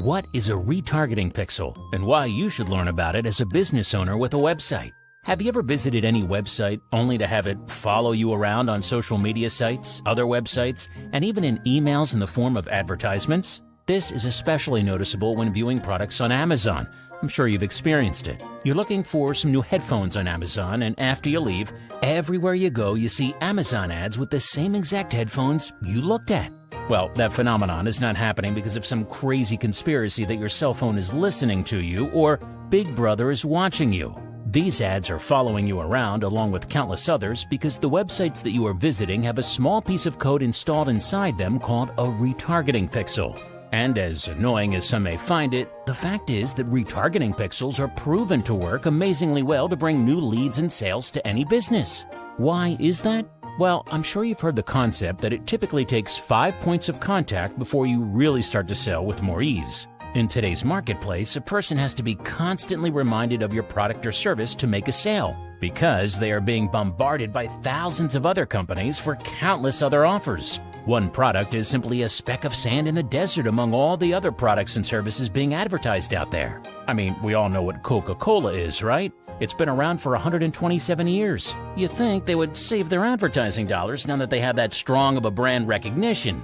What is a retargeting pixel and why you should learn about it as a business owner with a website? Have you ever visited any website only to have it follow you around on social media sites, other websites, and even in emails in the form of advertisements? This is especially noticeable when viewing products on Amazon. I'm sure you've experienced it. You're looking for some new headphones on Amazon, and after you leave, everywhere you go you see Amazon ads with the same exact headphones you looked at. Well, that phenomenon is not happening because of some crazy conspiracy that your cell phone is listening to you or Big Brother is watching you. These ads are following you around along with countless others because the websites that you are visiting have a small piece of code installed inside them called a retargeting pixel. And as annoying as some may find it, the fact is that retargeting pixels are proven to work amazingly well to bring new leads and sales to any business. Why is that? Well, I'm sure you've heard the concept that it typically takes 5 points of contact before you really start to sell with more ease. In today's marketplace, a person has to be constantly reminded of your product or service to make a sale because they are being bombarded by thousands of other companies for countless other offers. One product is simply a speck of sand in the desert among all the other products and services being advertised out there. I mean, we all know what Coca-Cola is, right? It's been around for 127 years. You'd think they would save their advertising dollars now that they have that strong of a brand recognition.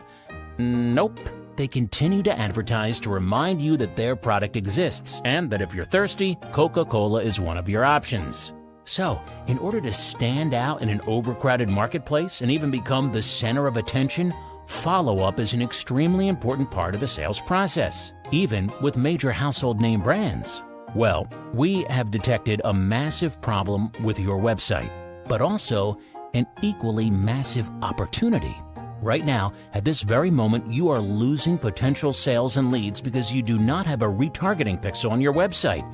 Nope. They continue to advertise to remind you that their product exists and that if you're thirsty, Coca-Cola is one of your options. So, in order to stand out in an overcrowded marketplace and even become the center of attention, follow-up is an extremely important part of the sales process, even with major household name brands. Well, we have detected a massive problem with your website, but also an equally massive opportunity. Right now, at this very moment, you are losing potential sales and leads because you do not have a retargeting pixel on your website.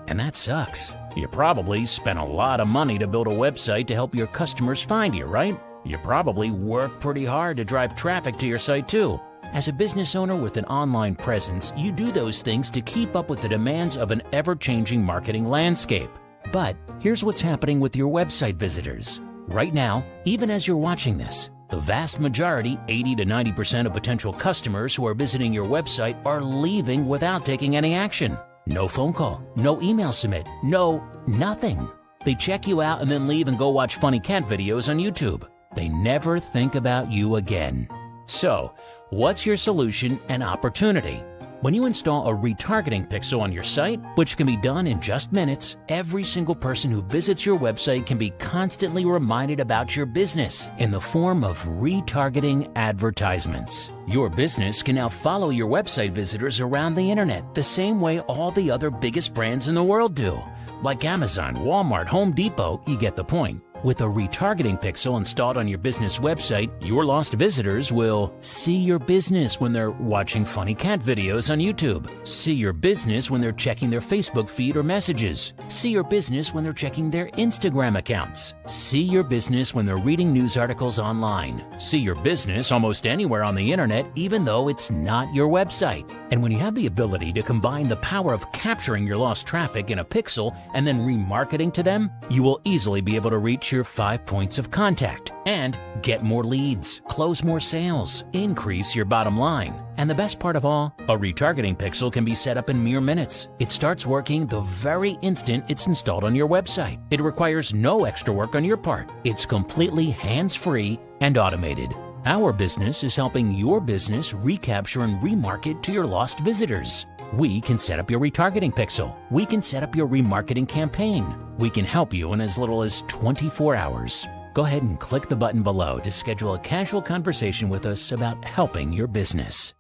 And that sucks. You probably spent a lot of money to build a website to help your customers find you, right? You probably work pretty hard to drive traffic to your site too. As a business owner with an online presence, you do those things to keep up with the demands of an ever-changing marketing landscape. But here's what's happening with your website visitors. Right now, even as you're watching this, the vast majority, 80 to 90% of potential customers who are visiting your website are leaving without taking any action. No phone call, no email submit, nothing. They check you out and then leave and go watch funny cat videos on YouTube. They never think about you again. So, what's your solution and opportunity? When you install a retargeting pixel on your site, which can be done in just minutes, every single person who visits your website can be constantly reminded about your business in the form of retargeting advertisements. Your business can now follow your website visitors around the internet the same way all the other biggest brands in the world do. Like Amazon, Walmart, Home Depot, you get the point. With a retargeting pixel installed on your business website, your lost visitors will see your business when they're watching funny cat videos on YouTube, see your business when they're checking their Facebook feed or messages, see your business when they're checking their Instagram accounts, see your business when they're reading news articles online, see your business almost anywhere on the internet even though it's not your website. And when you have the ability to combine the power of capturing your lost traffic in a pixel and then remarketing to them, you will easily be able to reach your 5 points of contact and get more leads, close more sales, increase your bottom line. And the best part of all, a retargeting pixel can be set up in mere minutes. It starts working the very instant it's installed on your website. It requires no extra work on your part. It's completely hands-free and automated. Our business is helping your business recapture and remarket to your lost visitors. We can set up your retargeting pixel. We can set up your remarketing campaign. We can help you in as little as 24 hours. Go ahead and click the button below to schedule a casual conversation with us about helping your business.